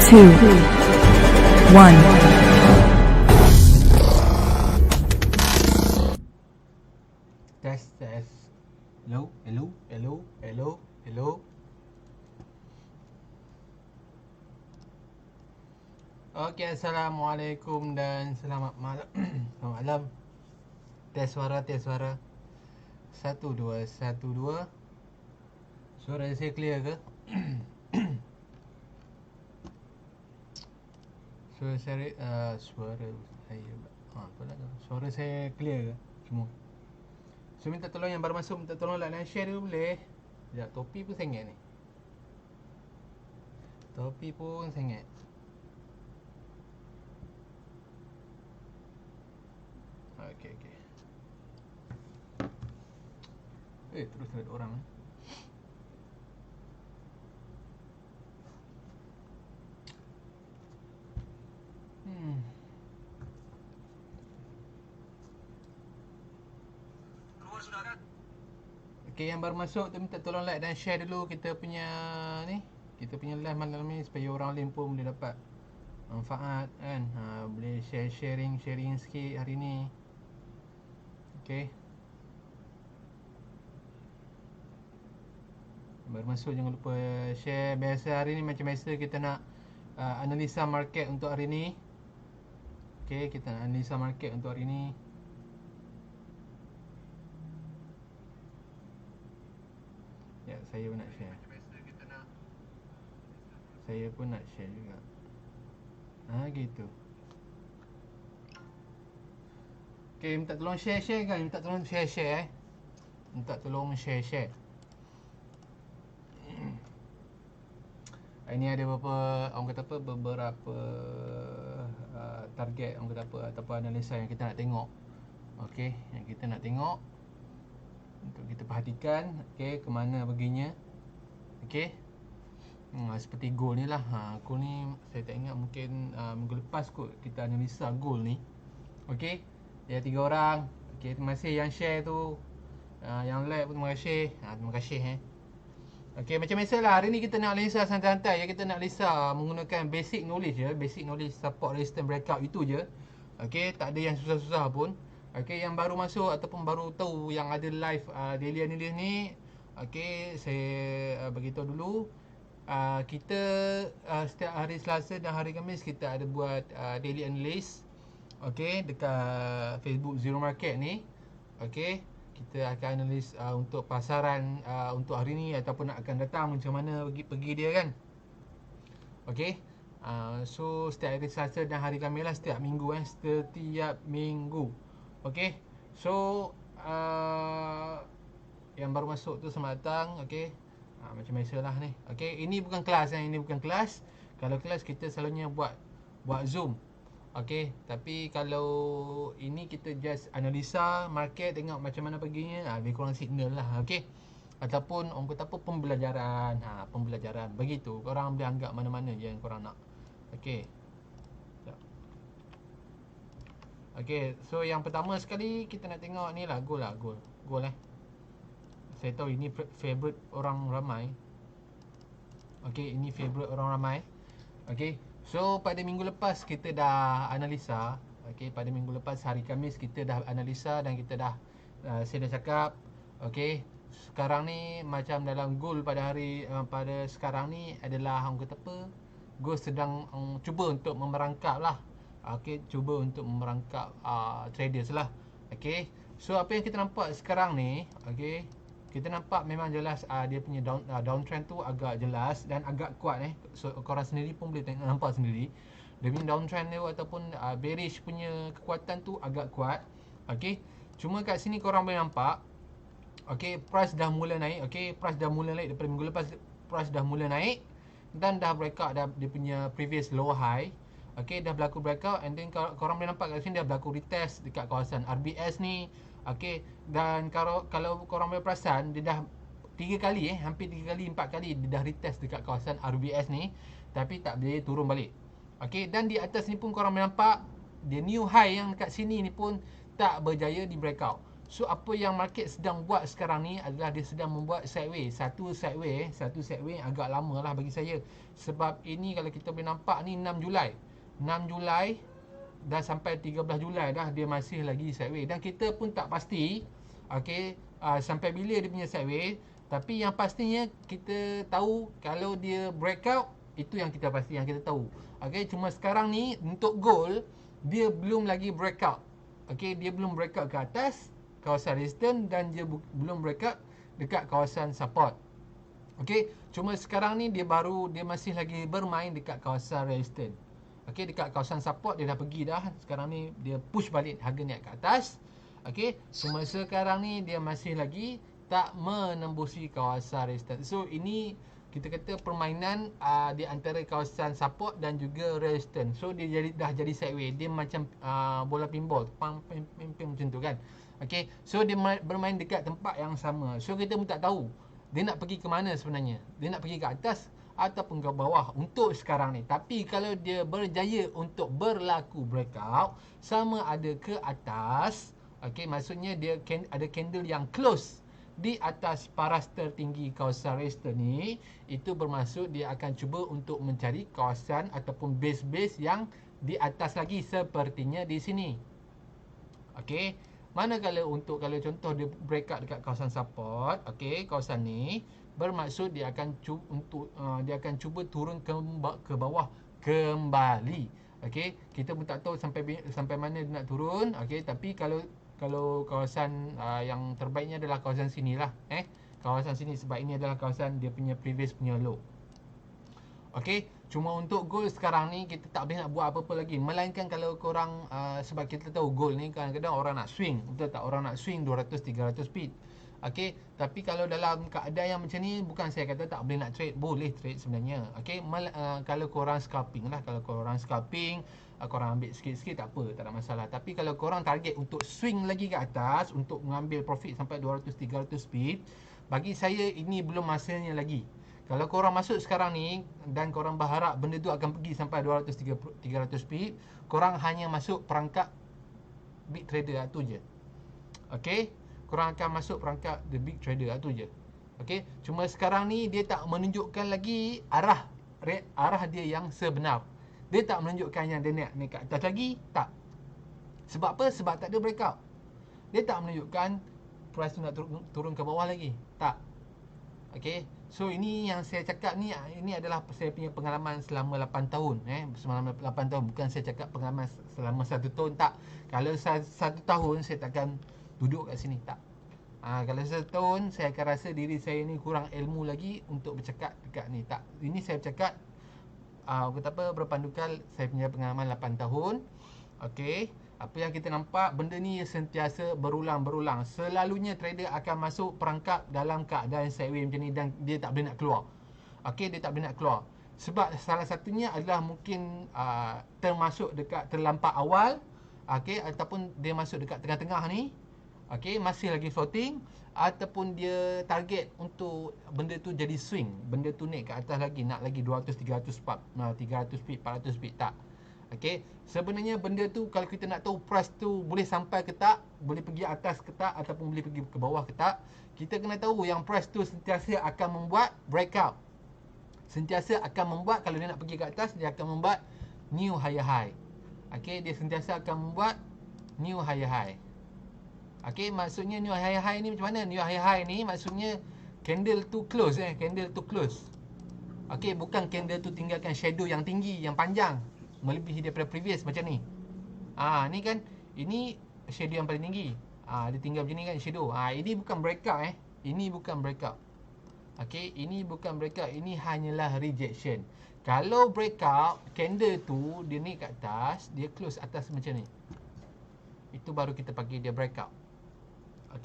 two, one. Test, test. Hello, hello, hello, hello, hello. Okey, Assalamualaikum dan selamat malam. Selamat malam. Test suara, test suara. 1 2 1 2. Suara saya clear ke? Suara saya apa nak tu? Suara saya clear ke semua? So minta tolong yang baru masuk, minta tolong like dan share dulu boleh. Sekejap, topi pun sengit ni. Topi pun sengit. Okey, okey. Terus ada orang ni. Okey, yang baru masuk tu minta tolong like dan share dulu kita punya ni. Kita punya live malam ni supaya orang lain pun boleh dapat manfaat kan. Boleh sharing sikit hari ni. Okey. Baru masuk jangan lupa share. Biasa hari ni macam biasa kita nak analisa market untuk hari ni. Okey, kita nak analisa market untuk hari ni. Ya, saya pun nak share. Saya pun nak share juga. Gitu. Okey, minta tolong share kan. Minta tolong share Minta tolong share. Ini ada beberapa target orang kata apa ataupun analisa yang kita nak tengok. Okey, yang kita nak tengok untuk kita perhatikan okey ke mana perginya. Okey. Seperti gold ni lah. Gold ni saya tak ingat mungkin minggu lepas kot kita analisa gold ni. Okey. Ya 3 orang. Okey, terima kasih yang share tu. Yang like pun terima kasih. Terima kasih Okey, macam biasalah hari ni kita nak analisa santai-santai ya. Kita nak analisa menggunakan basic knowledge je. Basic knowledge support resistance breakout itu je. Okey, tak ada yang susah-susah pun. Okey, yang baru masuk ataupun baru tahu yang ada live daily analysis ni, okey, saya beritahu dulu. Kita setiap hari Selasa dan hari Khamis kita ada buat daily analysis. Okey, dekat Facebook Zero Market ni. Okey, kita akan analis untuk pasaran untuk hari ni ataupun akan datang macam mana pergi dia kan. Okey. So setiap hari Selasa dan hari Khamis lah, setiap minggu setiap minggu. Okey. So yang baru masuk tu selamat datang. Okey. Macam biasalah ni. Okey, ini bukan kelas ini bukan kelas. Kalau kelas kita selalunya buat Zoom. Okey, tapi kalau ini kita just analisa market, tengok macam mana perginya, lebih kurang signal lah. Okey. Ataupun orang kata apa, pembelajaran. Pembelajaran. Begitu. Korang boleh anggap mana-mana je yang korang nak. Okey. Okey, so yang pertama sekali kita nak tengok ni lah gold lah, gold. Gold Saya tahu ini favorite orang ramai. Okey, ini favorite orang ramai. Okey. So pada minggu lepas kita dah analisa. Okey, pada minggu lepas hari Khamis kita dah analisa dan kita dah saya dah cakap. Okey, sekarang ni macam dalam gold pada hari pada sekarang ni adalah orang kata apa? Gold sedang cuba untuk memerangkap lah. Okey, cuba untuk memerangkap traders lah. Okey. So apa yang kita nampak sekarang ni, okey, kita nampak memang jelas dia punya downtrend tu agak jelas dan agak kuat So korang sendiri pun boleh tengok, nampak sendiri. Dia punya downtrend tu ataupun bearish punya kekuatan tu agak kuat. Okey. Cuma kat sini korang boleh nampak, okey, price dah mula naik. Okey, price dah mula naik daripada minggu lepas. Price dah mula naik dan dah breakout dah dia punya previous lower high. Okey, dah berlaku breakout and then korang boleh nampak kat sini dah berlaku retest dekat kawasan RBS ni. Okey, dan kalau korang boleh perasan dia dah 3 kali hampir 3 kali 4 kali dia dah retest dekat kawasan RBS ni tapi tak boleh turun balik. Okey, dan di atas ni pun korang boleh nampak dia new high yang dekat sini ni pun tak berjaya di breakout. So apa yang market sedang buat sekarang ni adalah dia sedang membuat sideways. Satu sideways agak lama lah bagi saya. Sebab ini kalau kita boleh nampak ni 6 Julai. 6 Julai dah sampai 13 Julai dah dia masih lagi sideways. Dan kita pun tak pasti sampai bila dia punya sideways. Tapi yang pastinya kita tahu kalau dia breakout, itu yang kita pasti, yang kita tahu. Cuma sekarang ni untuk gold dia belum lagi breakout. Dia belum breakout ke atas kawasan resistance dan dia belum breakout dekat kawasan support. Cuma sekarang ni dia masih lagi bermain dekat kawasan resistance. Dekat kawasan support dia dah pergi dah. Sekarang ni dia push balik harga naik ke atas. Cuma sekarang ni dia masih lagi tak menembusi kawasan resistance. So ini kita kata permainan di antara kawasan support dan juga resistance. So dia dah jadi sideways. Dia macam bola pinball, pam macam tu kan. So dia bermain dekat tempat yang sama. So kita pun tak tahu dia nak pergi ke mana sebenarnya. Dia nak pergi ke atas ataupun ke bawah untuk sekarang ni. Tapi kalau dia berjaya untuk berlaku breakout, sama ada ke atas, maksudnya dia ada candle yang close di atas paras tertinggi kawasan resistance ni, itu bermaksud dia akan cuba untuk mencari kawasan ataupun base-base yang di atas lagi sepertinya di sini. Manakala kalau contoh dia breakout dekat kawasan support, kawasan ni bermaksud dia akan cuba turun ke bawah kembali. Kita pun tak tahu sampai mana dia nak turun. Tapi kalau kawasan yang terbaiknya adalah kawasan sinilah. Kawasan sini, sebab ini adalah kawasan dia punya previous punya low. Cuma untuk gold sekarang ni kita tak boleh nak buat apa-apa lagi, melainkan kalau korang sebab kita tahu gold ni kadang-kadang orang nak swing, betul tak? Orang nak swing 200-300 pip. Tapi kalau dalam keadaan yang macam ni, bukan saya kata tak boleh nak trade, boleh trade sebenarnya. Kalau korang scalping lah, korang ambil sikit-sikit tak apa, tak ada masalah. Tapi kalau korang target untuk swing lagi ke atas, untuk mengambil profit sampai 200-300 pip, bagi saya ini belum masanya lagi. Kalau korang masuk sekarang ni dan korang berharap benda tu akan pergi sampai 200-300 pip, korang hanya masuk perangkap big trader tu je. Korang akan masuk perangkap the big trader tu je. Cuma sekarang ni dia tak menunjukkan lagi arah dia yang sebenar. Dia tak menunjukkan yang dia naik ke atas lagi, tak. Sebab apa? Sebab tak ada breakout. Dia tak menunjukkan price tu nak turun ke bawah lagi, tak. So ini yang saya cakap ni, ini adalah saya punya pengalaman selama 8 tahun. Selama 8 tahun, bukan saya cakap pengalaman selama 1 tahun, tak. Kalau 1 tahun saya takkan duduk kat sini, tak. Kalau 1 tahun saya akan rasa diri saya ni kurang ilmu lagi untuk bercakap dekat ni, tak. Ini saya bercakap berpandukan saya punya pengalaman 8 tahun. Apa yang kita nampak, benda ni sentiasa berulang-berulang. Selalunya trader akan masuk perangkap dalam keadaan sideways macam ni dan dia tak boleh nak keluar. Dia tak boleh nak keluar. Sebab salah satunya adalah mungkin termasuk dekat terlampau awal, ataupun dia masuk dekat tengah-tengah ni, masih lagi floating, ataupun dia target untuk benda tu jadi swing, benda tu naik ke atas lagi, nak lagi 200-300 pip, 300 pip, 400 pip, tak. Sebenarnya benda tu kalau kita nak tahu price tu boleh sampai ke tak, boleh pergi atas ke tak, ataupun boleh pergi ke bawah ke tak, kita kena tahu yang price tu sentiasa akan membuat breakout. Sentiasa akan membuat, kalau dia nak pergi ke atas, dia akan membuat new higher high. Dia sentiasa akan membuat new higher high. Maksudnya new higher high ni macam mana? New higher high ni maksudnya candle tu close, candle tu close. Bukan candle tu tinggalkan shadow yang tinggi, yang panjang, melebihi daripada previous macam ni. Ni kan, ini shadow yang paling tinggi. Dia tinggal macam ni kan shadow. Ini bukan breakout. Ini bukan breakout. Ini bukan breakout, ini hanyalah rejection. Kalau breakout, candle tu dia naik kat atas, dia close atas macam ni, itu baru kita panggil dia breakout.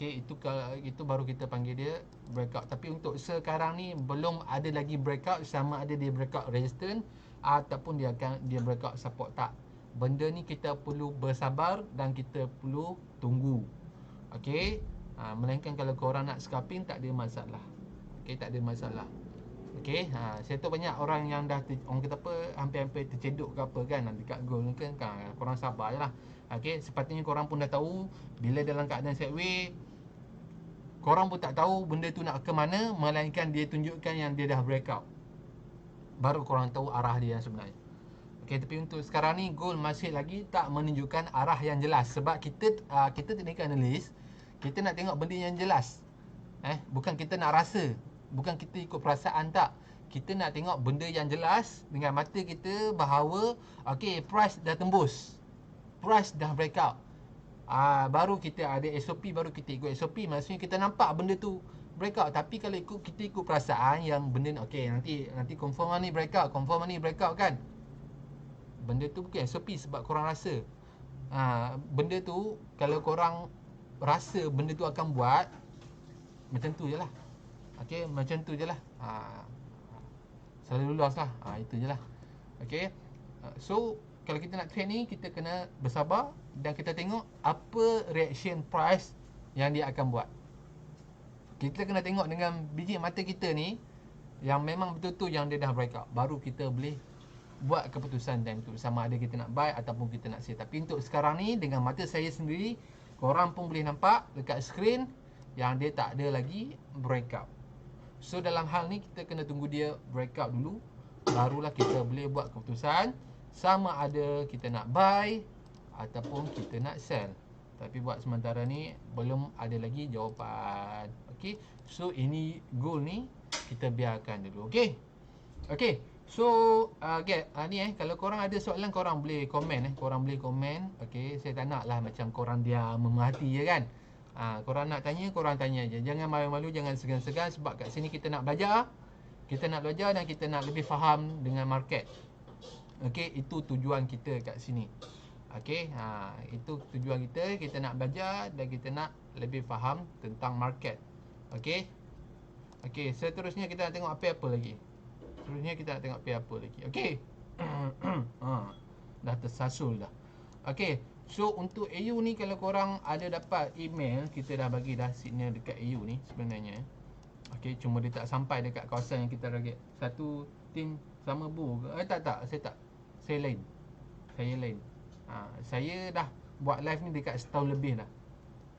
Itu baru kita panggil dia breakout. Tapi untuk sekarang ni belum ada lagi breakout, sama ada dia breakout resistance ataupun dia breakout support, tak. Benda ni kita perlu bersabar dan kita perlu tunggu. Melainkan kalau korang nak scalping, tak ada masalah. Tak ada masalah. Saya tahu banyak orang yang dah orang kata apa, hampir-hampir terceduk ke apa kan dekat gold ni kan. Korang sabar je lah. Okey, sepatutnya korang pun dah tahu bila dalam keadaan sideway, korang pun tak tahu benda tu nak ke mana, melainkan dia tunjukkan yang dia dah breakout. Baru korang tahu arah dia yang sebenarnya. Okey, tapi untuk sekarang ni gold masih lagi tak menunjukkan arah yang jelas sebab kita technical analyst, kita nak tengok benda yang jelas. Bukan kita nak rasa, bukan kita ikut perasaan, tak. Kita nak tengok benda yang jelas dengan mata kita bahawa okey, price dah tembus. Price dah breakout. Baru kita ada SOP, baru kita ikut SOP. Maksudnya kita nampak benda tu breakout. Tapi kalau kita ikut perasaan yang benda ni okey, nanti confirm lah ni breakout, confirm lah ni breakout kan. Benda tu bukan SOP sebab korang rasa. Benda tu kalau korang rasa benda tu akan buat, macam tu je lah. Okey, macam tu je lah. Selalu loss lah. Itu je lah. Okey. So kalau kita nak trade ni, kita kena bersabar dan kita tengok apa reaction price yang dia akan buat. Kita kena tengok dengan biji mata kita ni yang memang betul-betul yang dia dah breakout, baru kita boleh buat keputusan time tu, sama ada kita nak buy ataupun kita nak sell. Tapi untuk sekarang ni dengan mata saya sendiri, korang pun boleh nampak dekat screen yang dia tak ada lagi breakout. So dalam hal ni kita kena tunggu dia breakout dulu, barulah kita boleh buat keputusan sama ada kita nak buy ataupun kita nak sell. Tapi buat sementara ni belum ada lagi jawapan. Okey. So ini gold ni kita biarkan dulu. Okey. Okey. So ni kalau korang ada soalan korang boleh komen korang boleh komen. Okey, saya tak naklah macam korang diam memerhati je kan. Korang nak tanya, korang tanya je. Jangan malu-malu, jangan segan-segan sebab kat sini kita nak belajar. Kita nak belajar dan kita nak lebih faham dengan market. Okey, itu tujuan kita kat sini. Okey, itu tujuan kita. Kita nak belajar dan kita nak lebih faham tentang market. Okey. Okey, seterusnya kita nak tengok apa lagi. Okey. Dah tersasul dah. Okey, so untuk AU ni kalau korang ada dapat email, kita dah bagi dah signal dekat AU ni sebenarnya. Okey, cuma dia tak sampai dekat kawasan yang kita target. Satu tim sama bu ke? Tak, saya tak. Saya lain. Saya dah buat live ni dekat setahun lebih dah.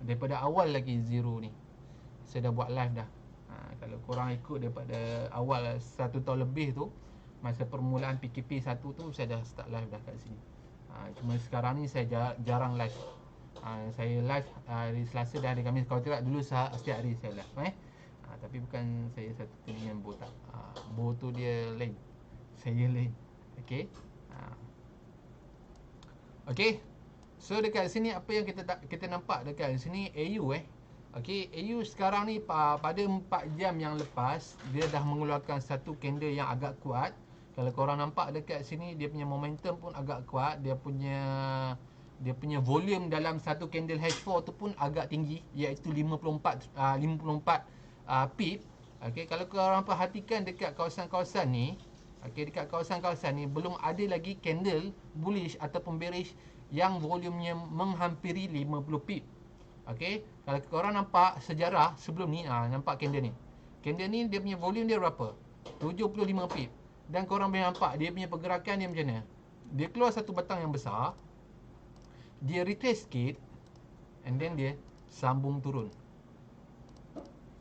Daripada awal lagi zero ni, saya dah buat live dah. Kalau korang ikut daripada awal 1 tahun lebih tu, masa permulaan PKP 1 tu, saya dah start live dah kat sini. Cuma sekarang ni saya jarang live. Saya live hari Selasa dan hari Khamis. Kalau tidak dulu setiap hari saya live. Tapi bukan saya satu dengan Bo tak. Bo tu dia lain, saya lain. Okey. Okey. So dekat sini apa yang kita nampak dekat sini AU Okey, AU sekarang ni pada 4 jam yang lepas dia dah mengeluarkan satu candle yang agak kuat. Kalau korang nampak dekat sini dia punya momentum pun agak kuat, dia punya volume dalam satu candle H4 tu pun agak tinggi, iaitu 54 pip. Okey, kalau korang perhatikan dekat kawasan-kawasan ni, dekat kawasan-kawasan ni belum ada lagi candle bullish ataupun bearish yang volumenya menghampiri 50 pip. Okey, kalau korang nampak sejarah sebelum ni, nampak candle ni. Candle ni dia punya volume dia berapa? 75 pip. Dan korang boleh nampak dia punya pergerakan dia macam mana? Dia keluar satu batang yang besar, dia retrace sikit, and then dia sambung turun.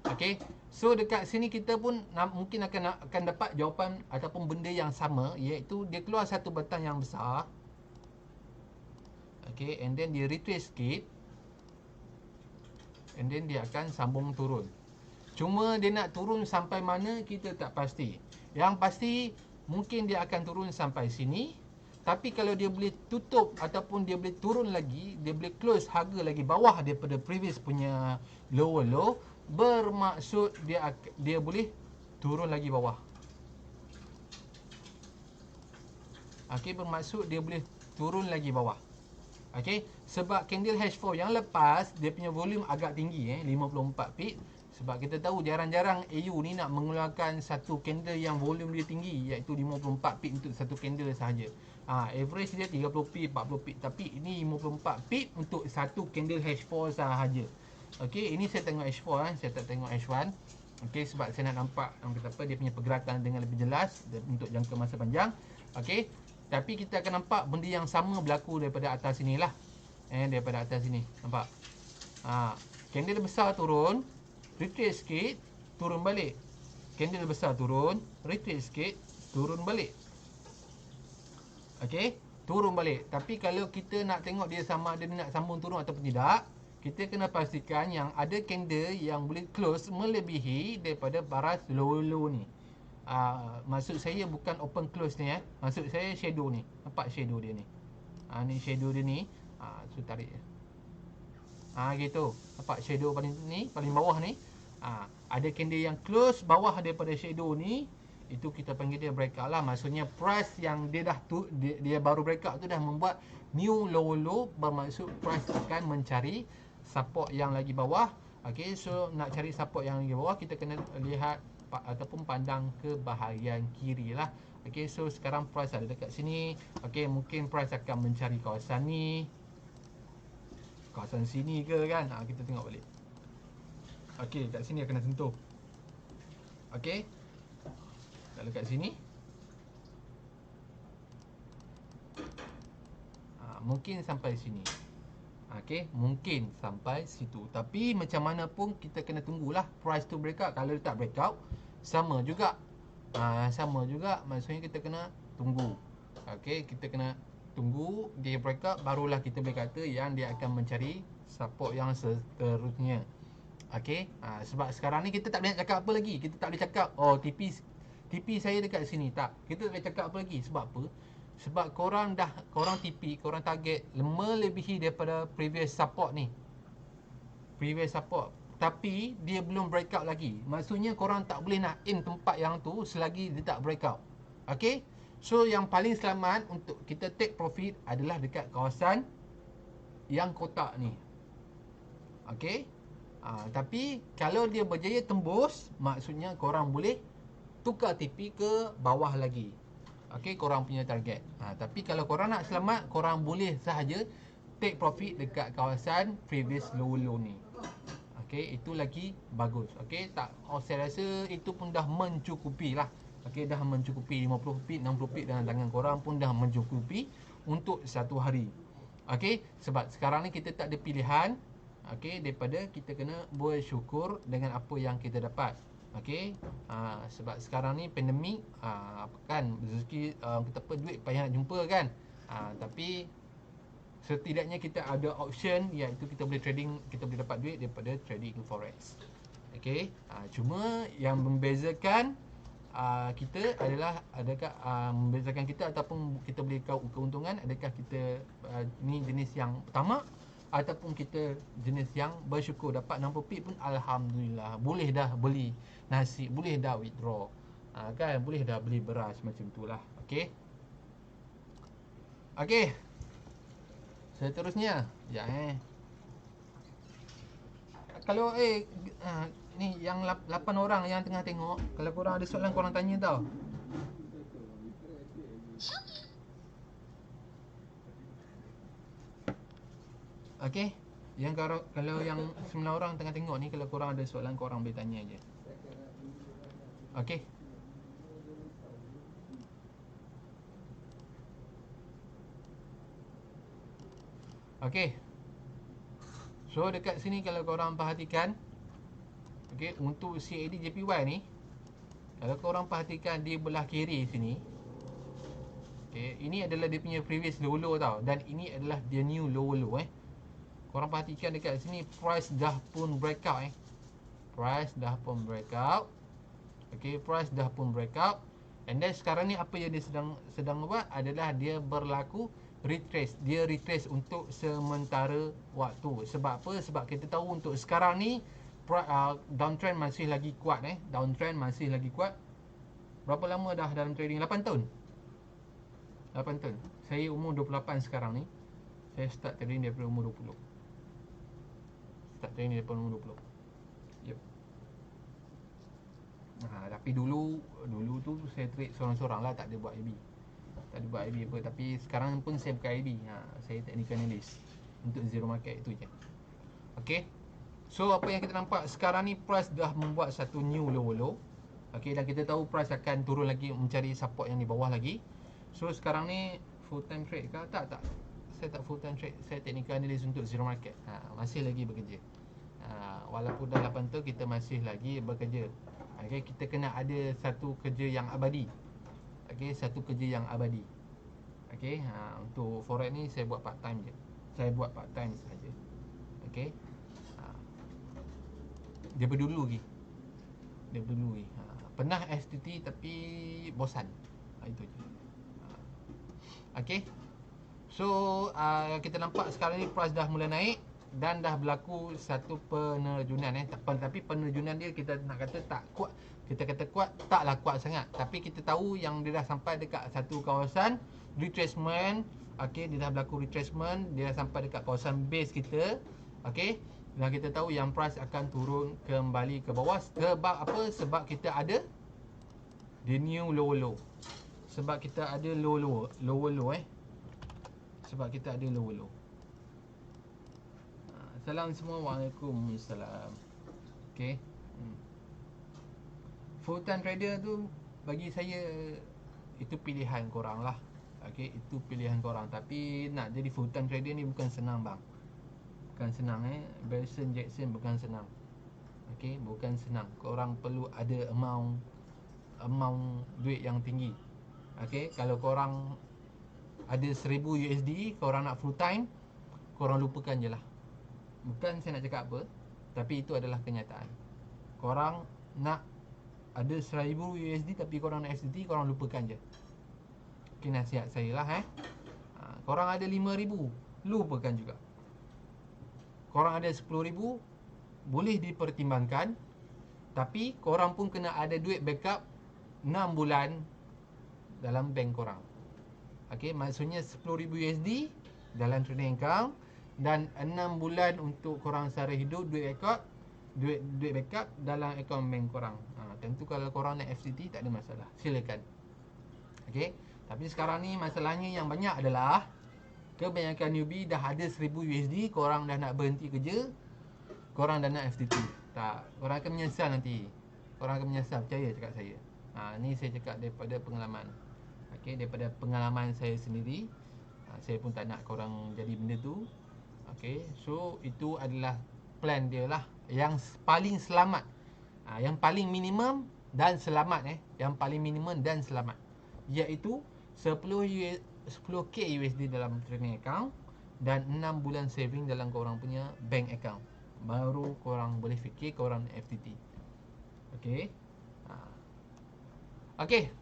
Okey, so dekat sini kita pun mungkin akan dapat jawapan ataupun benda yang sama, iaitu dia keluar satu batang yang besar. Okey, and then dia retrace sikit, and then dia akan sambung turun. Cuma dia nak turun sampai mana kita tak pasti. Yang pasti mungkin dia akan turun sampai sini. Tapi kalau dia boleh tutup ataupun dia boleh turun lagi, dia boleh close harga lagi bawah daripada previous punya lower low, bermaksud dia boleh turun lagi bawah. Okey, bermaksud dia boleh turun lagi bawah. Okey, sebab candle H4 yang lepas dia punya volume agak tinggi 54 pip. Sebab kita tahu jarang-jarang AU ni nak mengeluarkan satu candle yang volume dia tinggi, iaitu 54 pip untuk satu candle sahaja. Average dia 30 pip, 40 pip, tapi ini 54 pip untuk satu candle H4 sahaja. Okey, ini saya tengok H4 saya tak tengok H1. Okey, sebab saya nak nampak dia punya pergerakan dengan lebih jelas untuk jangka masa panjang. Okey, tapi kita akan nampak benda yang sama berlaku daripada atas sini lah. daripada atas sini. Nampak? Candle besar turun, retrace sikit, turun balik. Candle besar turun, retrace sikit, turun balik. Okey, turun balik. Tapi kalau kita nak tengok dia sama ada nak sambung turun ataupun tidak, kita kena pastikan yang ada candle yang boleh close melebihi daripada baras low ni. Maksud saya bukan open close ni Maksud saya shadow ni. Nampak shadow dia ni? Ni shadow dia ni. So tarik je. Gitu. Nampak shadow paling bawah ni. Ada candle yang close bawah daripada shadow ni, itu kita panggil dia breakout lah. Maksudnya price yang dia dah dia baru breakout tu dah membuat new low, bermaksud price akan mencari support yang lagi bawah. Okey, so nak cari support yang lagi bawah, kita kena lihat ataupun pandang ke bahagian kiri lah. Okey, so sekarang price ada dekat sini. Okey, mungkin price akan mencari kawasan ni, kawasan sini ke kan. Kita tengok balik. Okey, kat sini akan sentuh. Okey, kalau kat sini mungkin sampai sini. Okey, mungkin sampai situ. Tapi macam mana pun kita kena tunggulah price tu breakout. Kalau dia tak breakout, sama juga. Maksudnya kita kena tunggu. Okey, kita kena tunggu dia breakout, barulah kita boleh kata yang dia akan mencari support yang seterusnya. Okey, sebab sekarang ni kita tak boleh cakap apa lagi. Kita tak boleh cakap TP saya dekat sini. Tak, kita tak boleh cakap apa lagi. Sebab apa? Sebab korang TP, korang target melebihi daripada previous support ni. Previous support. Tapi dia belum breakout lagi. Maksudnya korang tak boleh nak aim tempat yang tu selagi dia tak breakout. Okay? So yang paling selamat untuk kita take profit adalah dekat kawasan yang kotak ni. Okay? Tapi kalau dia berjaya tembus, maksudnya korang boleh tukar TP ke bawah lagi. Okey, korang punya target. Tapi kalau korang nak selamat, korang boleh sahaja take profit dekat kawasan previous low ni. Okey, itu lagi bagus. Okey, saya rasa itu pun dah mencukupi lah. Okey, dah mencukupi 50 pip, 60 pip dalam tangan korang pun dah mencukupi untuk satu hari. Okey, sebab sekarang ni kita tak ada pilihan. Okey, daripada kita kena bersyukur dengan apa yang kita dapat. Okey, sebab sekarang ni pandemik, kan rezeki, kita duit payah nak jumpa kan. Tapi setidaknya kita ada option, iaitu kita boleh trading, kita boleh dapat duit daripada trading forex. Okey, cuma yang membezakan kita adalah adakah membezakan kita ataupun kita boleh keuntungan, adakah kita ni jenis yang pertama ataupun kita jenis yang bersyukur dapat 60 pip pun alhamdulillah, boleh dah beli nasi, boleh dah withdraw, kan, boleh dah beli beras, macam itulah. Okey. Okey. Seterusnya, kalau ni yang 8 orang yang tengah tengok, kalau korang ada soalan korang tanya tau. Okey, yang kalau yang 9 orang tengah tengok ni, kalau korang ada soalan korang boleh tanya je. Okey. Okey. So dekat sini kalau korang perhatikan, okey, untuk CAD JPY ni, kalau korang perhatikan di belah kiri sini, okey, ini adalah dia punya previous low tau, dan ini adalah dia new low. Korang perhatikan dekat sini, price dah pun breakout Price dah pun breakout. Okey, price dah pun breakout. And then sekarang ni apa yang dia sedang buat adalah dia berlaku retrace. Dia retrace untuk sementara waktu. Sebab apa? Sebab kita tahu untuk sekarang ni downtrend masih lagi kuat Downtrend masih lagi kuat. Berapa lama dah dalam trading? 8 tahun. 8 tahun. Saya umur 28 sekarang ni. Saya start trading daripada umur 20. Start trading daripada umur 20. Yep. Tapi dulu tu saya trade seorang-seorang lah, tak ada buat IB. Tak ada buat IB apa. Tapi sekarang pun saya bukan IB. Saya technical analyst untuk zero market, itu je. Okay. So apa yang kita nampak sekarang ni, price dah membuat satu new low. Okay, dan kita tahu price akan turun lagi, mencari support yang di bawah lagi. So sekarang ni full time trade ke? Tak. saya tak full time trade, saya technical analyst untuk zero market. Masih lagi bekerja. Walaupun dah 8 tahun kita masih lagi bekerja. Okey, kita kena ada satu kerja yang abadi. Okey, satu kerja yang abadi. Okey, untuk forex ni saya buat part time je. Saya buat part time saja. Okey. Daripada dulu lagi. Pernah FTT tapi bosan. Itu je. Okey. So kita nampak sekarang ni price dah mula naik dan dah berlaku satu penerjunan tapi penerjunan dia kita nak kata tak kuat. Kita kata kuat, taklah kuat sangat. Tapi kita tahu yang dia dah sampai dekat satu kawasan retracement. Okey, dia dah berlaku retracement, dia dah sampai dekat kawasan base kita. Okey. Dan kita tahu yang price akan turun kembali ke bawah. Sebab apa? Sebab kita ada the new lower low. Sebab kita ada lower low Sebab kita ada lower low. Salam semua. Waalaikumsalam. Okay. Full time trader tu bagi saya itu pilihan korang lah. Okay, itu pilihan korang. Tapi nak jadi full time trader ni bukan senang bang. Bukan senang Belson Jackson bukan senang. Okay, bukan senang. Korang perlu ada amount duit yang tinggi. Okay, kalau korang ada 1000 USD, korang nak full time, korang lupakan je lah. Bukan saya nak cakap apa, tapi itu adalah kenyataan. Korang nak ada 1000 USD tapi korang nak FTT, korang lupakan je. Okay, nasihat saya lah korang ada 5000, lupakan juga. Korang ada 10,000, boleh dipertimbangkan. Tapi korang pun kena ada duit backup 6 bulan dalam bank korang. Okay, maksudnya 10,000 USD dalam trading account dan 6 bulan untuk korang sara hidup duit backup dalam akaun bank korang. Tentu kalau korang nak FTT tak ada masalah, silakan. Okay, tapi sekarang ni masalahnya yang banyak adalah kebanyakan newbie dah ada 1000 USD, korang dah nak berhenti kerja, korang dah nak FTT. Tak, korang akan menyesal nanti. Korang akan menyesal, percaya cakap saya. Ni saya cakap daripada pengalaman. Okey, daripada pengalaman saya sendiri. Saya pun tak nak korang jadi benda tu. Okey, so itu adalah plan dia lah yang paling selamat. Yang paling minimum dan selamat Yang paling minimum dan selamat, iaitu 10k USD dalam trading account dan 6 bulan saving dalam korang punya bank account. Baru korang boleh fikir korang FTT. Okey. Okey.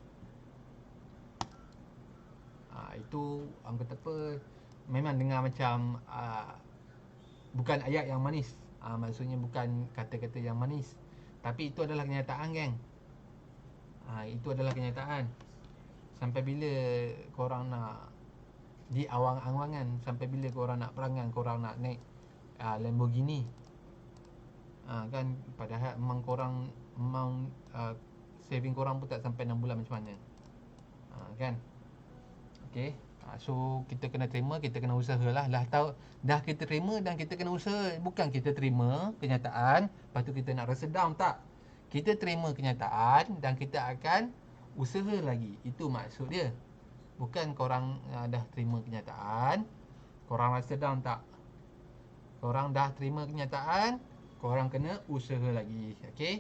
Itu orang kata apa, memang dengar macam bukan ayat yang manis. Maksudnya bukan kata-kata yang manis, tapi itu adalah kenyataan, geng. Itu adalah kenyataan. Sampai bila korang nak di awang-awangan? Sampai bila korang nak perangan, korang nak naik Lamborghini? Kan padahal memang korang saving korang pun tak sampai 6 bulan macam mana? Kan? Okay. So kita kena terima, kita kena usaha lah. Dah kita terima dan kita kena usaha. Bukan kita terima kenyataan, lepas tu kita nak rasa down, tak. Kita terima kenyataan dan kita akan usaha lagi. Itu maksud dia. Bukan korang dah terima kenyataan, korang rasa down, tak. Korang dah terima kenyataan, korang kena usaha lagi. Okay.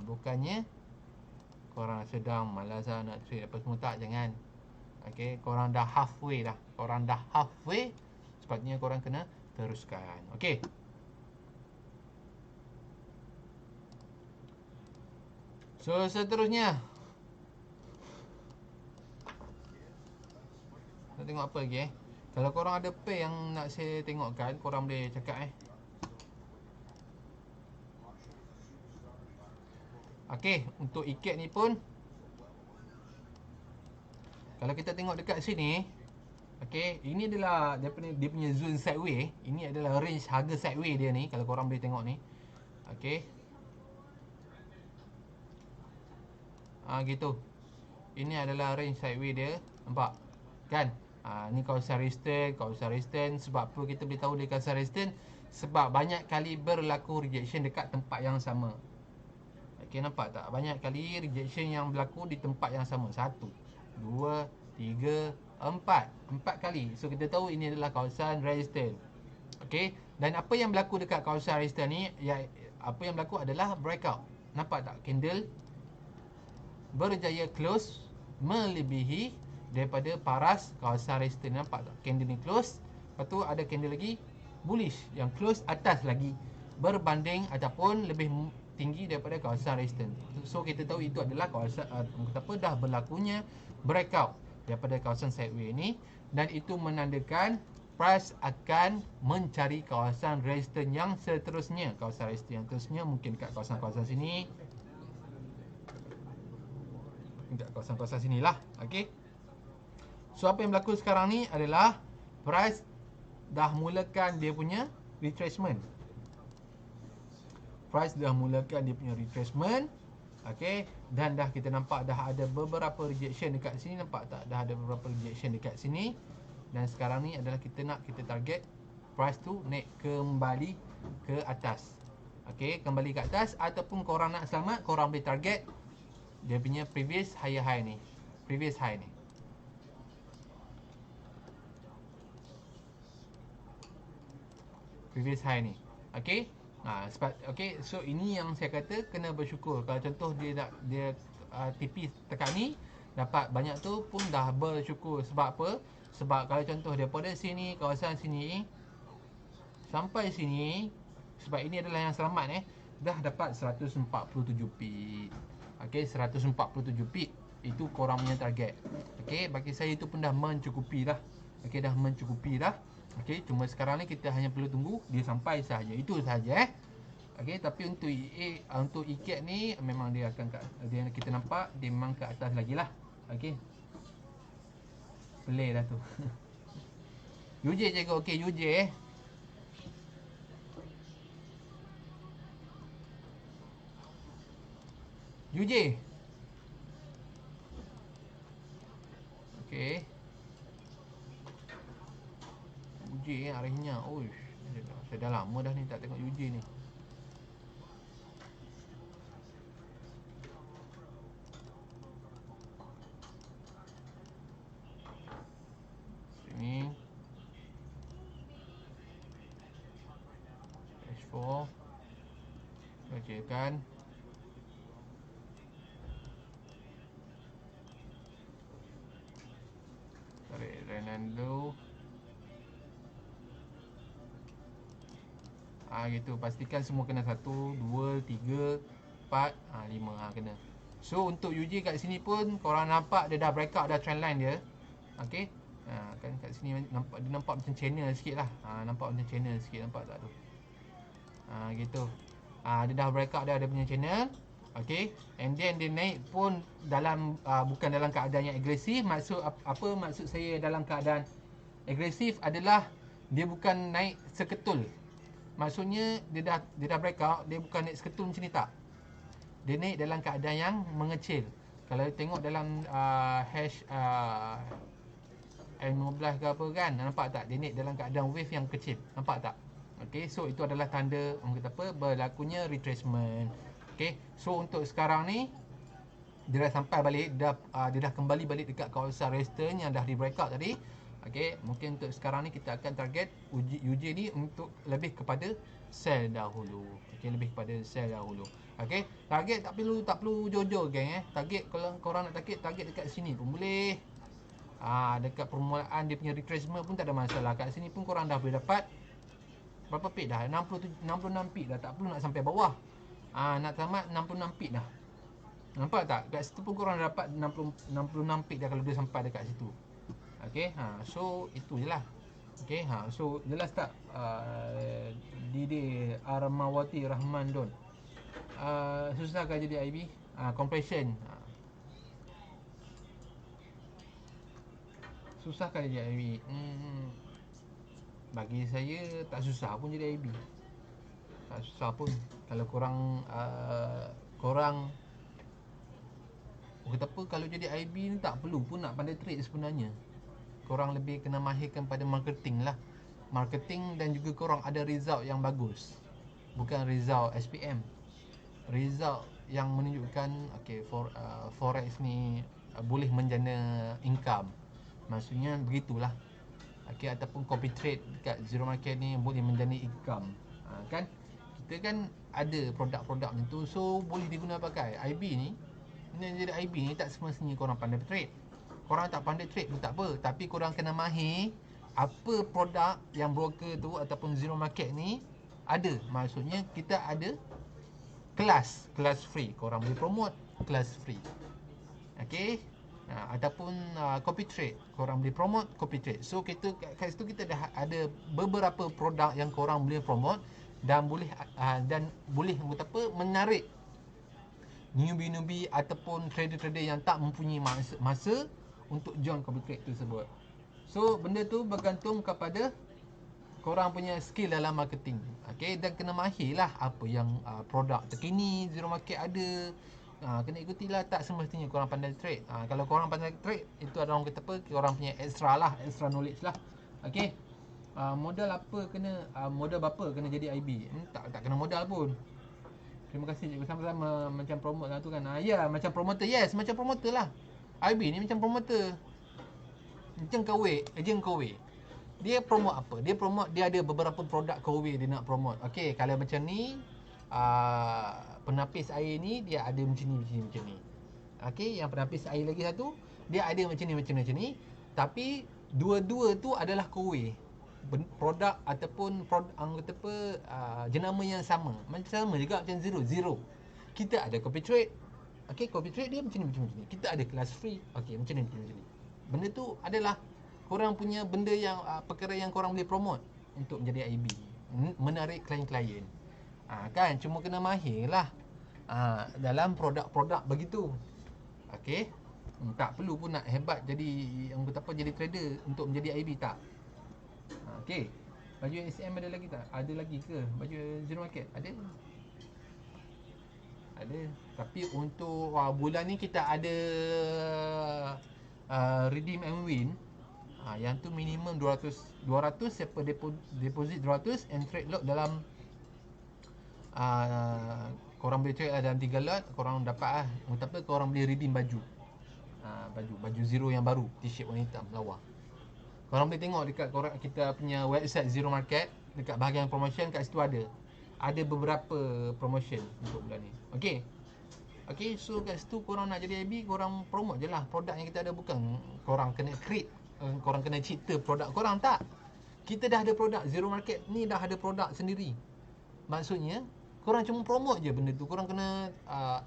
Bukannya korang rasa down, malas lah nak trade apa semua, tak. Jangan. Okay, korang dah halfway dah. Korang dah halfway, sepatutnya korang kena teruskan. Okay. So seterusnya, nak tengok apa lagi Kalau korang ada pair yang nak saya tengokkan, korang boleh cakap Okay, untuk ikat ni pun, kalau kita tengok dekat sini, okay, ini adalah dia punya zone sideway. Ini adalah range harga sideway dia ni, kalau korang boleh tengok ni. Okay, gitu. Ini adalah range sideway dia. Nampak? Kan? Ni kawasan resistance. Sebab apa kita boleh tahu dia kawasan resistance? Sebab banyak kali berlaku rejection dekat tempat yang sama. Okay, nampak tak? Banyak kali rejection yang berlaku di tempat yang sama. 1, 2, 3, Empat kali. So kita tahu ini adalah kawasan resistance. Okey, dan apa yang berlaku dekat kawasan resistance ni, ya, apa yang berlaku adalah breakout. Nampak tak? Candle berjaya close melebihi daripada paras kawasan resistance. Nampak tak? Candle ni close, lepas tu ada candle lagi bullish yang close atas lagi berbanding ataupun lebih tinggi daripada kawasan resistance. So kita tahu itu adalah kawasan dah berlakunya breakout daripada kawasan sideways ni, dan itu menandakan price akan mencari kawasan resistance yang seterusnya. Kawasan resistance yang seterusnya mungkin kat kawasan-kawasan sini, dekat kawasan-kawasan sinilah. Okey. So apa yang berlaku sekarang ni adalah price dah mulakan dia punya retracement. Price dah mulakan dia punya retracement. Okey, dan dah kita nampak dah ada beberapa rejection dekat sini. Nampak tak? Dah ada beberapa rejection dekat sini. Dan sekarang ni adalah kita target price tu naik kembali ke atas. Okey, kembali ke atas, ataupun korang nak selamat, korang boleh target dia punya previous higher high ni. Previous high ni. Previous high ni. Okey. Okey, so ini yang saya kata kena bersyukur. Kalau contoh dia TP tekan ni dapat banyak tu pun dah bersyukur. Sebab apa? Sebab kalau contoh daripada sini, kawasan sini sampai sini, sebab ini adalah yang selamat dah dapat 147 pip. Okey, 147 pip itu korang punya target. Okey, bagi saya itu pun dah mencukupi dah. Okey, dah mencukupi dah. Okey, cuma sekarang ni kita hanya perlu tunggu dia sampai sahaja. Itu sahaja Okey, tapi untuk untuk ikat ni memang dia akan kita nampak dia memang ke atas lagi lah. Okey. Pelik dah tu. UJ jaga okey UJ UJ. Okey. UJ harinya. Uish, saya dah lama dah ni tak tengok UJ ni. Sini. H4. Okey kan. Tarik Renando. Gitu, pastikan semua kena 1, 2, 3, 4, 5 kena. So untuk UJ kat sini pun korang nampak dia dah breakout dah trendline dia. Okey. Kan kat sini nampak macam channel sikit lah. Nampak macam channel sikit, nampak tak tu? Gitu. Dia dah breakout dah, dia punya channel. Okey. And then dia naik pun dalam bukan dalam keadaan yang agresif. Maksud saya dalam keadaan agresif adalah dia bukan naik seketul. Maksudnya dia dah breakout, dia bukan naik seketul macam ni tak. Dia naik dalam keadaan yang mengecil. Kalau tengok dalam hash M15 ke apa kan, nampak tak? Dia naik dalam keadaan wave yang kecil. Nampak tak? Okey, so itu adalah tanda berlakunya retracement. Okey, so untuk sekarang ni dia dah sampai balik, dia dah kembali balik dekat kawasan resistance yang dah di breakout tadi. Okey, mungkin untuk sekarang ni kita akan target UJ ni untuk lebih kepada sell dahulu. Okey, lebih kepada sell dahulu. Okey, target tak perlu jauh-jauh geng Target kalau korang nak target dekat sini pun boleh. Dekat permulaan dia punya retracement pun tak ada masalah. Kat sini pun korang dah boleh dapat berapa pip dah? 66 pip dah, tak perlu nak sampai bawah. Nak tamat 66 pip dah. Nampak tak? Kat situ pun korang dah dapat 66 pip dah kalau dia sampai dekat situ. Okey, so itu je lah. Okey, so jelas tak Didi Armawati Rahman Don. Susahkah jadi IB? Compression. Susahkah jadi IB? Bagi saya tak susah pun jadi IB. Tak susah pun. Kalau korang kata apa, kalau jadi IB ni tak perlu pun nak pandai trade sebenarnya. Korang lebih kena mahirkan pada marketing lah. Marketing dan juga korang ada result yang bagus. Bukan result SPM. Result yang menunjukkan forex ni boleh menjana income. Maksudnya begitulah. Okay, ataupun copy trade dekat zero market ni boleh menjadi income. Kan kita kan ada produk-produk macam tu, so boleh diguna pakai. IB ni, ini jadi IB ni tak semestinya korang pandai trade. Korang tak pandai trade pun tak apa, tapi korang kena mahir apa produk yang broker tu ataupun zero market ni ada. Maksudnya kita ada kelas free, korang boleh promote kelas free. Okay, ataupun copy trade, korang boleh promote copy trade. So kita kat situ kita dah ada beberapa produk yang korang boleh promote dan boleh menarik newbie ataupun trader-trader yang tak mempunyai masa untuk join copy trade tersebut. So benda tu bergantung kepada korang punya skill dalam marketing. Okay, dan kena mahir lah apa yang produk terkini zero market ada. Kena ikutilah, tak semestinya korang pandai trade. Kalau korang pandai trade, itu ada orang kata apa, korang punya extra knowledge lah. Okay, modal apa kena, modal berapa kena jadi IB? Tak kena modal pun. Terima kasih cikgu, sama-sama. Macam promote lah tu kan. Ya, macam promoter. Yes, macam promoter lah. IB ni macam promoter. Macam ejen KW. Dia promote apa? Dia ada beberapa produk KW dia nak promote. Okay, kalau macam ni, penapis air ni dia ada macam ni. Okey, yang penapis air lagi satu dia ada macam ni. Tapi dua-dua tu adalah kowe. Produk ataupun anggota apa, jenama yang sama. Macam sama juga macam zero. Kita ada copy trade. Okey, copy trade dia macam ni. Kita ada kelas free. Okey, macam ni. Benda tu adalah korang punya benda yang perkara yang korang boleh promote untuk menjadi IB, menarik klien-klien. Kan cuma kena mahir lah dalam produk-produk begitu. Okey, tak perlu pun nak hebat jadi jadi trader untuk menjadi IB, tak. Okey, baju SM ada lagi tak? Ada lagi ke baju zero market? Ada, tapi untuk bulan ni kita ada redeem and win. Yang tu minimum 200 siapa deposit 200 and trade lot dalam korang boleh trade dalam 3 lot, korang dapat korang boleh redeem baju. Baju zero yang baru, t-shirt warna hitam lawa. Korang boleh tengok dekat kita punya website Zero Market, dekat bahagian promotion, kat situ ada beberapa promotion untuk bulan ni. Okey, so kat situ korang nak jadi IB, korang promote je lah produk yang kita ada. Bukan korang kena create, korang kena cipta produk korang, tak. Kita dah ada produk, Zero Market ni dah ada produk sendiri. Maksudnya korang cuma promote je benda tu. Korang kena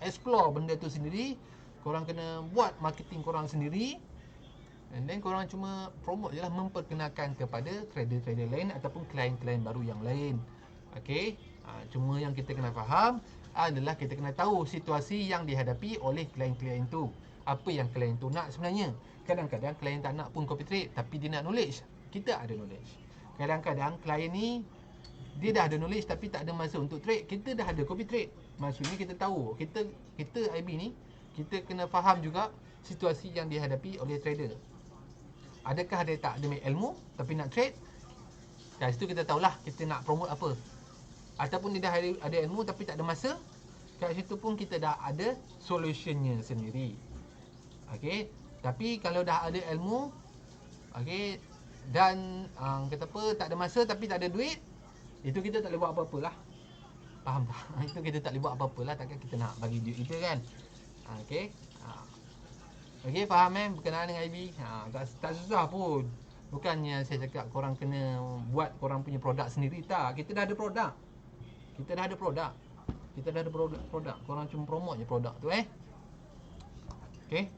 explore benda tu sendiri. Korang kena buat marketing korang sendiri. And then korang cuma promote je lah, memperkenalkan kepada trader-trader lain ataupun klien-klien baru yang lain. Okey, cuma yang kita kena faham adalah kita kena tahu situasi yang dihadapi oleh klien-klien tu. Apa yang klien tu nak sebenarnya. Kadang-kadang klien tak nak pun copy trade, tapi dia nak knowledge. Kita ada knowledge. Kadang-kadang klien ni dia dah ada knowledge tapi tak ada masa untuk trade. Kita dah ada copy trade. Maksudnya kita tahu, kita IB ni, kita kena faham juga situasi yang dihadapi oleh trader. Adakah dia tak ada ilmu tapi nak trade? Kat situ kita tahulah kita nak promote apa. Ataupun dia dah ada ilmu tapi tak ada masa. Kat situ pun kita dah ada solutionnya sendiri. Okey, tapi kalau dah ada ilmu, okey, dan kata apa, tak ada masa tapi tak ada duit, itu kita tak boleh buat apa-apa lah. Faham tak? Itu kita tak boleh buat apa-apa lah. Takkan kita nak bagi duit kita kan. Okey, okey, faham berkenaan dengan IB? Tak susah pun. Bukannya saya cakap korang kena buat korang punya produk sendiri, tak. Kita dah ada produk. Korang cuma promote je produk tu. Okey,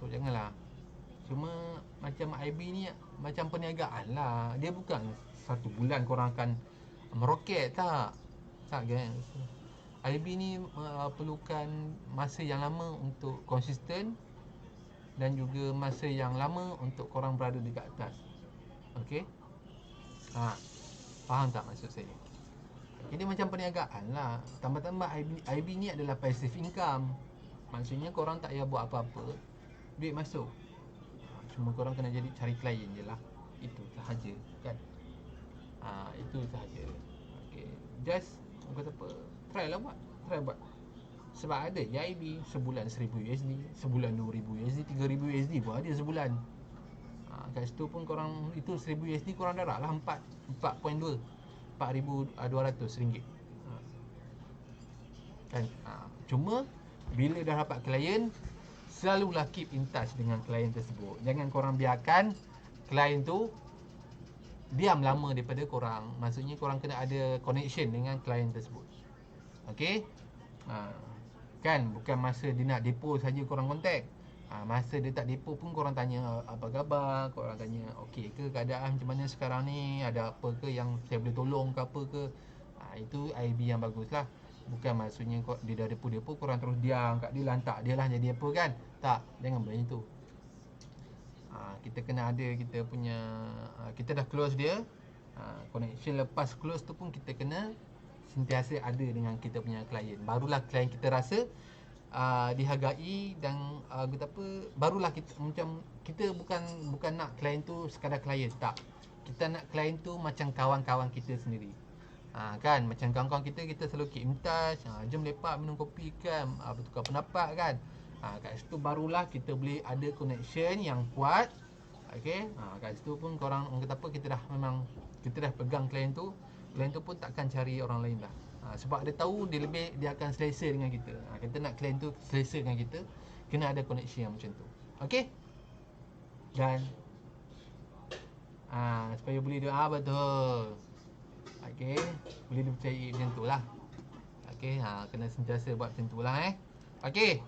so janganlah. Cuma macam IB ni macam perniagaan lah. Dia bukan satu bulan korang akan meroket, tak kan. IB ni perlukan masa yang lama untuk konsisten dan juga masa yang lama untuk korang berada dekat atas. Okey, faham tak maksud saya? Jadi macam perniagaan lah. Tambah-tambah IB ni adalah passive income. Maksudnya korang tak payah buat apa-apa, duit masuk. Cuma korang kena jadi cari klien je lah. Itu sahaja kan. Itu sahaja. Okay, just kata apa, try buat. Sebab ada je IB sebulan 1000 USD, sebulan 2000 USD, 3000 USD pun ada sebulan. Kat situ pun korang, itu 1000 USD korang darat lah 4.2 4,200 ringgit. Kan? Cuma bila dah dapat klien, selalulah keep in touch dengan klien tersebut. Jangan korang biarkan klien tu diam lama daripada korang. Maksudnya korang kena ada connection dengan klien tersebut. Okey? Kan bukan masa dia nak depo saja korang contact. Masa dia tak depo pun korang tanya apa khabar, korang tanya okey ke keadaan macam mana sekarang ni, ada apa ke yang saya boleh tolong ke apa ke. Itu IB yang bagus lah. Bukan maksudnya dia dah depo-depo korang terus diam kat dia, lantak dia lah jadi apa kan. Tak, jangan buat macam tu. Kita kena ada kita punya, kita dah close dia, connection lepas close tu pun kita kena sentiasa ada dengan kita punya klien. Barulah klien kita rasa dihargai dan kata apa, barulah kita macam kita bukan nak klien tu sekadar klien, tak. Kita nak klien tu macam kawan-kawan kita sendiri. Kan macam kawan-kawan kita selalu keep in touch, jom lepak minum kopi kan, bertukar pendapat kan. Kat situ barulah kita boleh ada connection yang kuat. Okey, kat situ pun korang kata apa, kita dah pegang klien tu pun takkan cari orang lain dah. Sebab dia tahu dia akan selesa dengan kita. Kita nak klien tu selesa dengan kita, kena ada connection yang macam tu. Okey? Dan supaya boleh dia betul. Okey, boleh dipercayai macam tu lah. Okey, kena sentiasa buat macam tu lah Okey.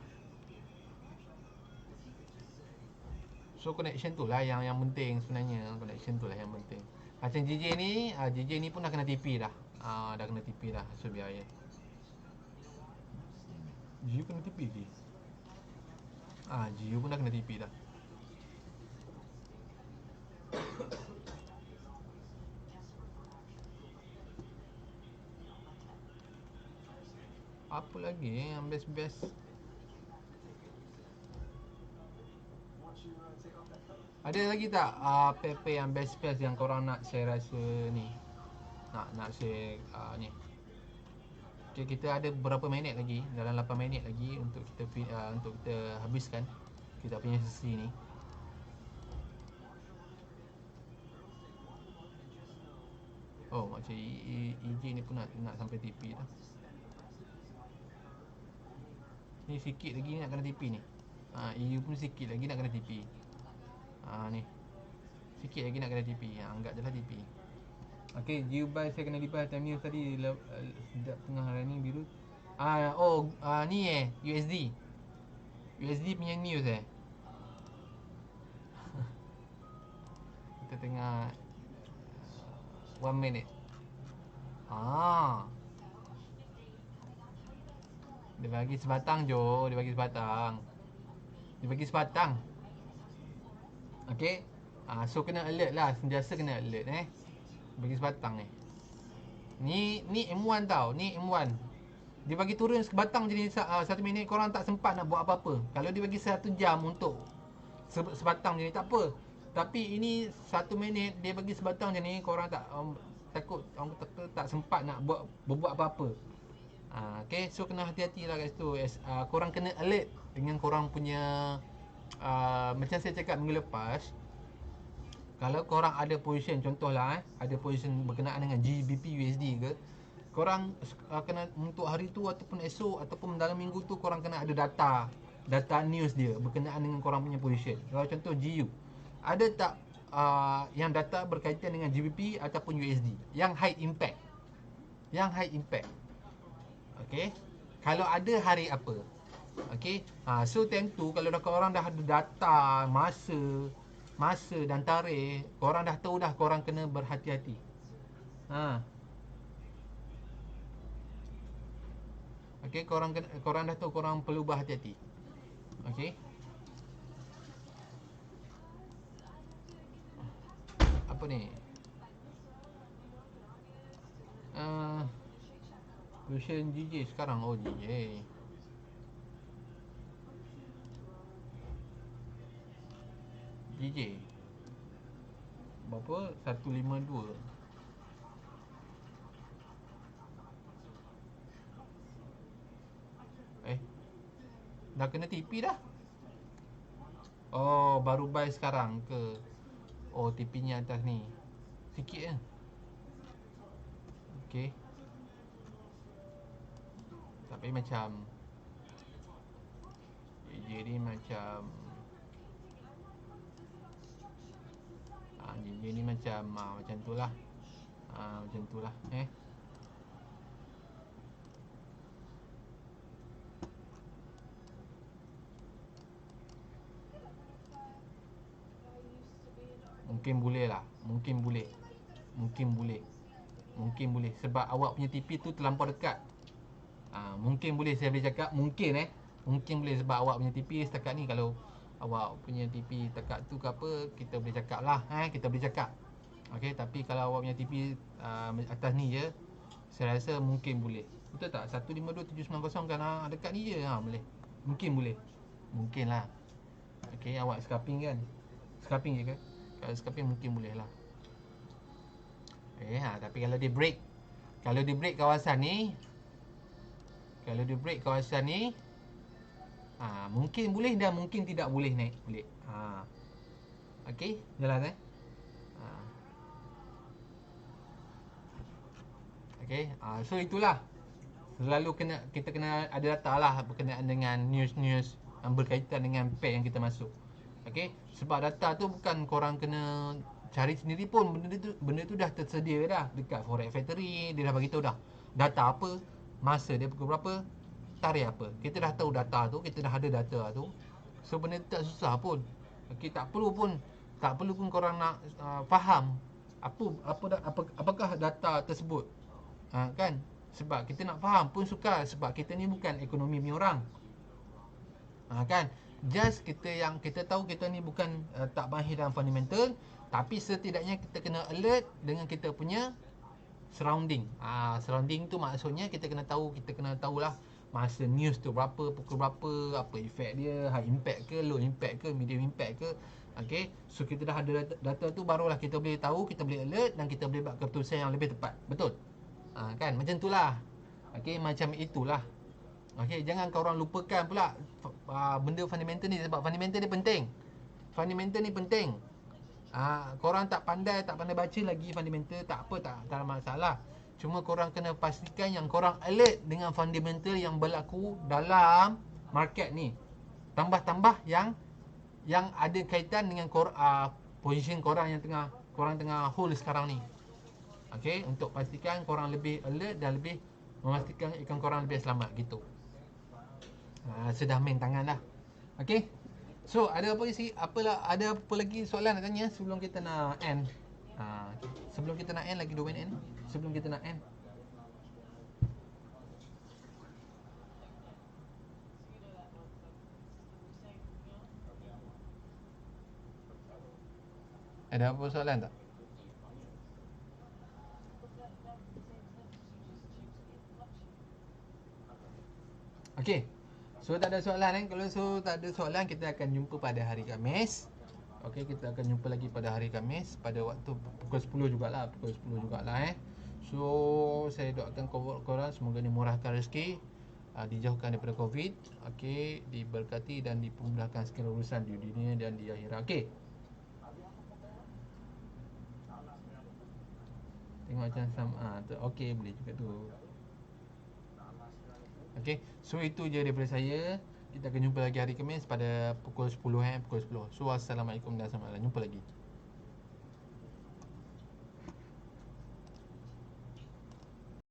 So connection tu lah yang penting sebenarnya. Connection tu lah yang penting. Macam JJ ni pun dah kena TP dah. Dah kena TP dah. So biaya. Jiu kena TP lagi. Jiu pun dah kena TP dah. Apa lagi yang best-best? Ada lagi tak PP yang best-best yang korang nak saya rasa ni? Nak share ni. Okay, kita ada berapa minit lagi? Dalam 8 minit lagi untuk kita habiskan kita punya sesi ni. Oh, macam EJ ni pun nak sampai TP dah. Ni sikit lagi nak kena TP ni. EU pun sikit lagi nak kena TP. Ni sikit lagi nak kena TP. Anggap je lah TP. Okay, Jiubai saya kena lipat time news tadi. Sedap tengah running biru. Ni USD punya news Kita tengah 1 minute. Dia bagi sebatang Jo, dia bagi sebatang. Okey. So kena alert lah, sentiasa kena alert Bagi sebatang ni. Ni M1 tau, ni M1. Dia bagi turun sebatang je ni 1 minit, korang tak sempat nak buat apa-apa. Kalau dia bagi 1 jam untuk sebatang je ni tak apa. Tapi ini 1 minit dia bagi sebatang je ni, korang takut orang kata tak sempat nak berbuat apa-apa. Okay, so kena hati-hati lah kat situ. Korang kena alert dengan korang punya macam saya cakap minggu lepas, kalau korang ada position, contohlah ada position berkenaan dengan GBP USD ke, korang kena untuk hari tu ataupun esok ataupun dalam minggu tu korang kena ada data news dia berkenaan dengan korang punya position. Kalau contoh GU, ada tak yang data berkaitan dengan GBP ataupun USD yang high impact? Okey. Kalau ada hari apa? Okey. So time tu kalau korang dah ada data masa dan tarikh, korang dah tahu dah korang kena berhati-hati. Okey, korang dah tahu korang perlu berhati-hati. Okey. Apa ni? Version GJ sekarang. GJ. Berapa? 152. Dah kena TP dah. Baru buy sekarang ke? Oh, TP-nya atas ni. Sikit je. Okey. Tapi macam dia ni macam dia ni macam tu lah. Macam tu lah Mungkin boleh lah. Mungkin boleh. Sebab awak punya TP tu terlampau dekat. Mungkin boleh, saya boleh cakap mungkin Mungkin boleh sebab awak punya TP setakat ni. Kalau awak punya TP dekat tu ke apa, kita boleh cakap lah kita boleh cakap. Okey, tapi kalau awak punya TP atas ni je, saya rasa mungkin boleh. Betul tak? 152790 kan dekat ni je boleh. Mungkin boleh. Mungkin lah. Okey, awak scalping kan? Scalping je ke? Kalau scalping mungkin boleh lah. Tapi kalau dia break kawasan ni, mungkin boleh dan mungkin tidak boleh naik balik. Okey, jelas Okey, so itulah. Selalu kita kena ada data lah berkenaan dengan news yang berkaitan dengan pair yang kita masuk. Okey, sebab data tu bukan korang kena cari sendiri pun. Benda tu dah tersedia dah dekat Forex Factory. Dia dah bagi tahu dah data apa, masa dia pukul berapa, tarikh apa. Kita dah tahu data tu, kita dah ada data tu. So benda tu tak susah pun. Okey, tak perlu pun korang nak faham apakah data tersebut. Kan? Sebab kita nak faham pun sukar, sebab kita ni bukan ekonomi punya orang. Kan? Just kita tahu kita ni bukan tak mahir dalam fundamental, tapi setidaknya kita kena alert dengan kita punya surrounding. Surrounding tu maksudnya kita kena tahulah masa news tu berapa, pukul berapa, apa efek dia, high impact ke, low impact ke, medium impact ke. Okay, so kita dah ada data tu, barulah kita boleh tahu, kita boleh alert dan kita boleh buat keputusan yang lebih tepat. Betul? Kan, macam itulah. Okay, macam itulah. Okay, jangan korang lupakan pula benda fundamental ni, sebab fundamental ni penting. Korang tak pandai baca lagi fundamental, tak apa, tak ada masalah. Cuma korang kena pastikan yang korang alert dengan fundamental yang berlaku dalam market ni. Tambah yang ada kaitan dengan position korang yang korang tengah hold sekarang ni. Okay, untuk pastikan korang lebih alert dan lebih memastikan ikan korang lebih selamat gitu. Sudah main tangan dah. Okay, so ada apa lagi soalan nak tanya sebelum kita nak end? Sebelum kita nak end lagi 2 minit ni. Sebelum kita nak end, ada apa soalan tak? Okay, so tak ada soalan Kalau tak ada soalan, kita akan jumpa pada hari Khamis. Okay, kita akan jumpa lagi pada hari Khamis pada waktu pukul 10 jugalah. So saya doakan korang semoga dimurahkan rezeki, dijauhkan daripada COVID, okay, diberkati dan dipermudahkan segala urusan di dunia dan di akhirat. Okay, tengok macam sama okay, boleh juga tu. Okay, so itu je daripada saya. Kita akan jumpa lagi hari Khamis pada pukul 10 pukul 10. So assalamualaikum dan selamat malam. Jumpa lagi.